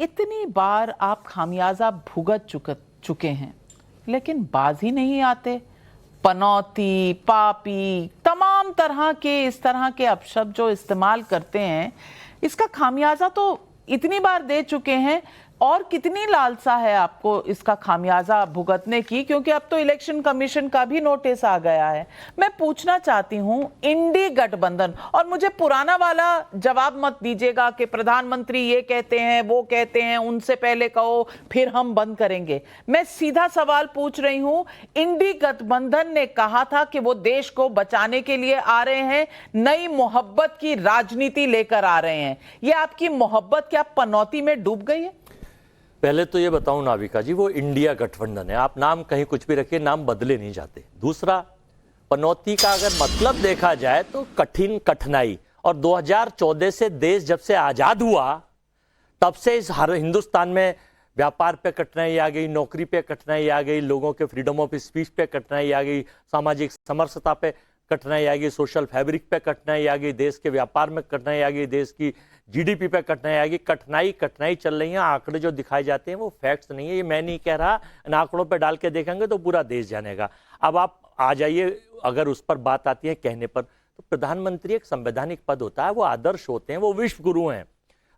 इतनी बार आप खामियाजा भुगत चुके हैं, लेकिन बाज ही नहीं आते। पनौती, पापी, तमाम तरह के इस तरह के अपशब्द जो इस्तेमाल करते हैं, इसका खामियाजा तो इतनी बार दे चुके हैं। और कितनी लालसा है आपको इसका खामियाजा भुगतने की, क्योंकि अब तो इलेक्शन कमीशन का भी नोटिस आ गया है। मैं पूछना चाहती हूं, इंडी गठबंधन, और मुझे पुराना वाला जवाब मत दीजिएगा कि प्रधानमंत्री ये कहते हैं वो कहते हैं, उनसे पहले कहो फिर हम बंद करेंगे। मैं सीधा सवाल पूछ रही हूं, इंडी गठबंधन ने कहा था कि वो देश को बचाने के लिए आ रहे हैं, नई मोहब्बत की राजनीति लेकर आ रहे हैं। ये आपकी मोहब्बत क्या पनौती में डूब गई है? पहले तो ये बताऊं नाविका जी, वो इंडिया गठबंधन है। आप नाम कहीं कुछ भी रखिए, नाम बदले नहीं जाते। दूसरा, पनौती का अगर मतलब देखा जाए तो कठिन, कठिनाई। और 2014 से देश जब से आजाद हुआ तब से इस हर हिंदुस्तान में व्यापार पे कठिनाई आ गई, नौकरी पे कठिनाई आ गई, लोगों के फ्रीडम ऑफ स्पीच पे कठिनाई आ गई, सामाजिक समरसता पे कठिनाई आ गई, सोशल फैब्रिक पे कठिनाई आ गई, देश के व्यापार में कठिनाई आ गई, देश की जीडीपी पे कठिनाई आ गई। कठिनाई चल रही है। आंकड़े जो दिखाए जाते हैं वो फैक्ट्स नहीं है, ये मैं नहीं कह रहा। इन आंकड़ों पे डाल के देखेंगे तो पूरा देश जानेगा। अब आप आ जाइए, अगर उस पर बात आती है कहने पर, तो प्रधानमंत्री एक संवैधानिक पद होता है, वो आदर्श होते हैं, वो विश्व गुरु हैं।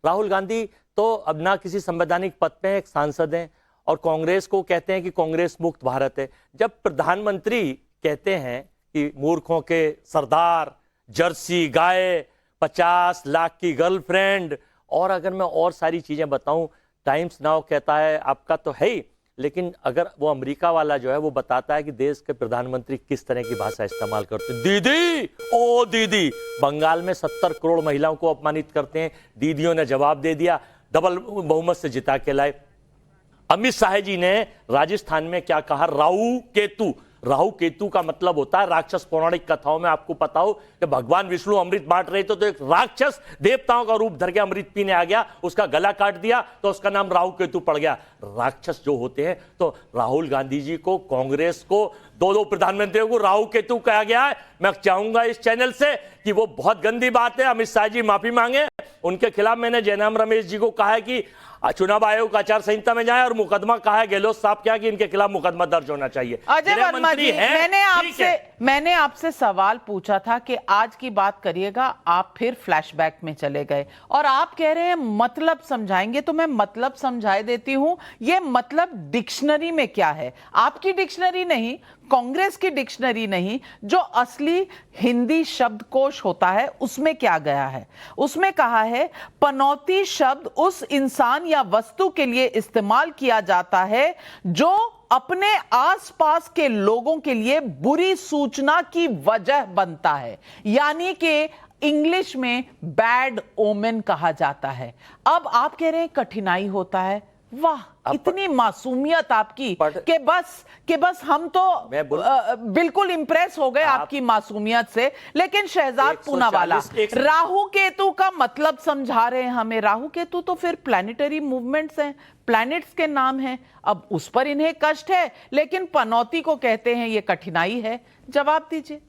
राहुल गांधी तो अब ना किसी संवैधानिक पद पे एक सांसद हैं, और कांग्रेस को कहते हैं कि कांग्रेस मुक्त भारत है। जब प्रधानमंत्री कहते हैं कि मूर्खों के सरदार, जर्सी गाय, 50 लाख की गर्लफ्रेंड, और अगर मैं और सारी चीजें बताऊं, टाइम्स नाउ कहता है आपका तो है ही, लेकिन अगर वो अमेरिका वाला जो है वो बताता है कि देश के प्रधानमंत्री किस तरह की भाषा इस्तेमाल करते हैं। दीदी, ओ दीदी। बंगाल में 70 करोड़ महिलाओं को अपमानित करते हैं, दीदियों ने जवाब दे दिया, डबल बहुमत से जिता के लाए। अमित शाह जी ने राजस्थान में क्या कहा, राहु केतु। राहु केतु का मतलब होता है राक्षस। पौराणिक कथाओं में आपको पता हो कि भगवान विष्णु अमृत बांट रहे थे तो एक राक्षस देवताओं का रूप धर के अमृत पीने आ गया, उसका गला काट दिया तो उसका नाम राहु केतु पड़ गया। राक्षस जो होते हैं, तो राहुल गांधी जी को, कांग्रेस को, दो प्रधानमंत्रियों को राहु केतु कहा गया है। मैं चाहूंगा इस चैनल से कि वो बहुत गंदी बात है, अमित शाह जी माफी मांगे। उनके खिलाफ मैंने जयराम रमेश जी को कहा है कि चुनाव आयोग आचार संहिता में जाए और मुकदमा कहा है गहलोत साहब क्या कि इनके खिलाफ मुकदमा दर्ज होना चाहिए। अजय वर्मा जी, मैंने आपसे सवाल पूछा था कि आज की बात करिएगा, आप फिर फ्लैशबैक में चले गए और आप कह रहे हैं मतलब समझाएंगे, तो मैं मतलब समझाए देती हूं। ये मतलब डिक्शनरी में क्या है, आपकी डिक्शनरी नहीं, कांग्रेस की डिक्शनरी नहीं, जो असली हिंदी शब्दकोश होता है उसमें क्या गया है। उसमें कहा है पनौती शब्द उस इंसान या वस्तु के लिए इस्तेमाल किया जाता है जो अपने आसपास के लोगों के लिए बुरी सूचना की वजह बनता है, यानी कि इंग्लिश में बैड ओमेन कहा जाता है। अब आप कह रहे हैं कठिनाई होता है। वाह, इतनी मासूमियत आपकी कि बस हम तो बिल्कुल इंप्रेस हो गए आपकी मासूमियत से। लेकिन शहजाद पूनावाला, राहु केतु का मतलब समझा रहे हैं हमें। राहु केतु तो फिर प्लैनेटरी मूवमेंट्स हैं, प्लैनेट्स के नाम हैं। अब उस पर इन्हें कष्ट है, लेकिन पनौती को कहते हैं ये कठिनाई है। जवाब दीजिए।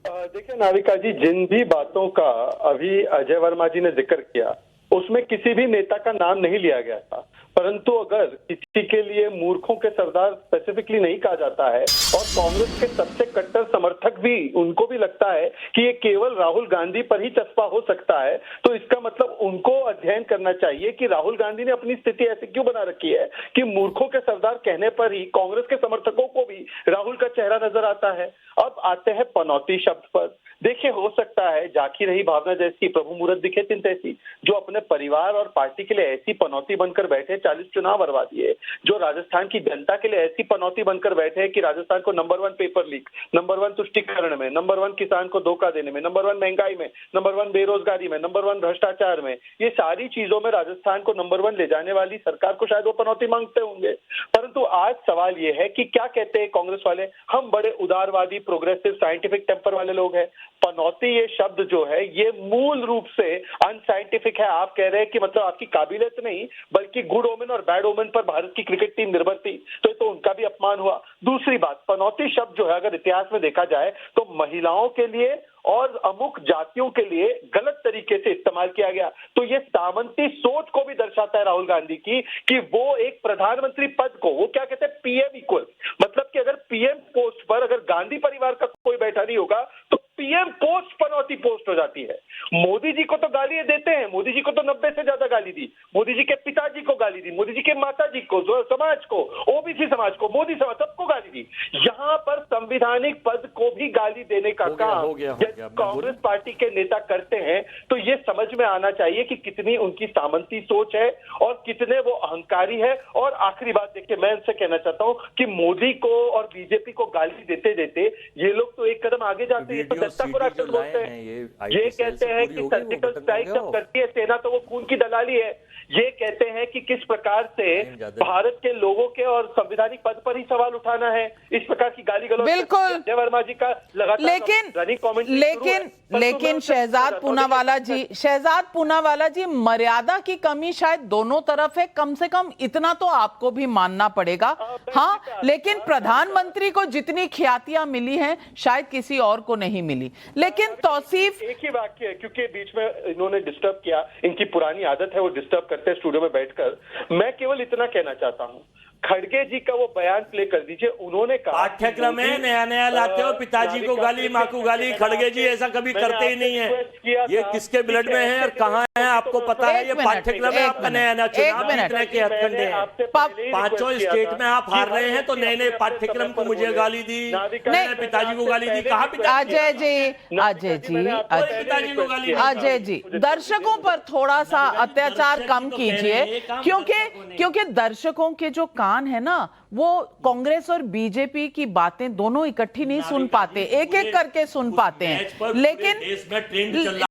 देखिए नाविका जी, जिन भी बातों का अभी अजय वर्मा जी ने जिक्र किया उसमें किसी भी नेता का नाम नहीं लिया गया था, परंतु अगर किसी के लिए मूर्खों के सरदार स्पेसिफिकली नहीं कहा जाता है और कांग्रेस के सबसे कट्टर समर्थक भी, उनको भी लगता है कि ये केवल राहुल गांधी पर ही चस्पा हो सकता है, तो इसका मतलब उनको अध्ययन करना चाहिए कि राहुल गांधी ने अपनी स्थिति ऐसी क्यों बना रखी है कि मूर्खों के सरदार कहने पर ही कांग्रेस के समर्थकों को भी राहुल का चेहरा नजर आता है। अब आते हैं पनौती शब्द पर। देखिए, हो सकता है जाकी रही भावना जैसी, प्रभु मुहूर्त दिखे चिंत ऐसी, जो अपने परिवार और पार्टी के लिए ऐसी पनौती बनकर बैठे 40 चुनाव बर्बाद दिए, जो राजस्थान की जनता के लिए ऐसी पनौती बनकर बैठे कि राजस्थान को नंबर 1 पेपर लीक, नंबर 1 तुष्टिकरण में, नंबर 1 किसान को धोखा देने में, नंबर 1 महंगाई में, नंबर 1 बेरोजगारी में, नंबर 1 भ्रष्टाचार में, ये सारी चीजों में राजस्थान को नंबर 1 ले जाने वाली सरकार को शायद वो पनौती मांगते होंगे। परंतु आज सवाल ये है कि क्या कहते हैं कांग्रेस वाले, हम बड़े उदारवादी, प्रोग्रेसिव, साइंटिफिक टेम्पर वाले लोग हैं। पनौती ये शब्द जो है ये मूल रूप से अनसाइंटिफिक है। आप कह रहे हैं कि मतलब आपकी काबिलियत नहीं बल्कि गुड ओमेन और बैड ओमेन पर भारत की क्रिकेट टीम निर्भर थी, तो ये तो उनका भी अपमान हुआ। दूसरी बात, पनौती शब्द जो है अगर इतिहास में देखा जाए तो महिलाओं के लिए और अमुक जातियों के लिए गलत तरीके से इस्तेमाल किया गया। तो ये सामंती सोच को भी दर्शाता है राहुल गांधी की कि वो एक प्रधानमंत्री पद को, वो क्या कहते हैं, पीएम इक्वल, मतलब कि अगर पीएम पोस्ट पर अगर गांधी परिवार का कोई बैठा नहीं होगा तो पीएम पोस्ट पनौती पोस्ट हो जाती है। मोदी जी को तो गाली देते हैं, मोदी जी को तो 90 से ज्यादा गाली दी, मोदी जी के पिताजी को गाली दी, मोदी जी के माता जी को, समाज को, ओबीसी समाज को, मोदी समाज, सबको गाली दी। यहाँ पर संवैधानिक पद को भी गाली देने का काम कांग्रेस पार्टी के नेता करते हैं। तो ये समझ में आना चाहिए कि कितनी उनकी सामंती सोच है और कितने वो अहंकारी है। और आखिरी बात देखिए, मैं इनसे कहना चाहता हूं कि मोदी को और बीजेपी को गाली देते देते ये लोग तो एक कदम आगे जाते हैं, तो जनता को राक्षस बोलते हैं। ये कहते हैं कि सर्जिकल स्ट्राइक जब करती है सेना तो वो खून की दलाली है। ये कहते हैं कि किस प्रकार से भारत के लोगों के और संवैधानिक पद पर ही सवाल उठाना है। इस प्रकार की गाली गलौज बिल्कुल। अजय वर्मा जी का लगातार लेकिन शहजाद पूनावाला जी, मर्यादा की कमी शायद दोनों तरफ है, कम से कम इतना तो आपको भी मानना पड़ेगा। हाँ, लेकिन प्रधानमंत्री को जितनी ख्यातियां मिली हैं शायद किसी और को नहीं मिली। लेकिन तौसीफ, एक ही वाक्य है, क्योंकि बीच में इन्होंने डिस्टर्ब किया, इनकी पुरानी आदत है वो डिस्टर्ब करते हैं स्टूडियो में बैठकर। मैं केवल इतना कहना चाहता हूं, खड़गे जी का वो बयान प्ले कर दीजिए। उन्होंने कहा पाठ्यक्रम में नया नया लाते हो, पिताजी को गाली, माँ को गाली। खड़गे जी ऐसा कभी करते ही नहीं है। ये किसके ब्लड में है और कहाँ है आपको पता है? ये पाठ्यक्रम है आपका नया नया। चुनाव जीतने के हथकंडे हैं। पांचों स्टेट में आप हार रहे हैं तो नए नए पाठ्यक्रम को मुझे गाली दी, मैंने पिताजी को गाली दी। कहाँ अजय जी, दर्शकों पर थोड़ा सा अत्याचार कम कीजिए, क्योंकि दर्शकों के जो कान है ना, वो कांग्रेस और बीजेपी की बातें दोनों इकट्ठी नहीं सुन पाते, एक एक करके सुन पाते हैं। लेकिन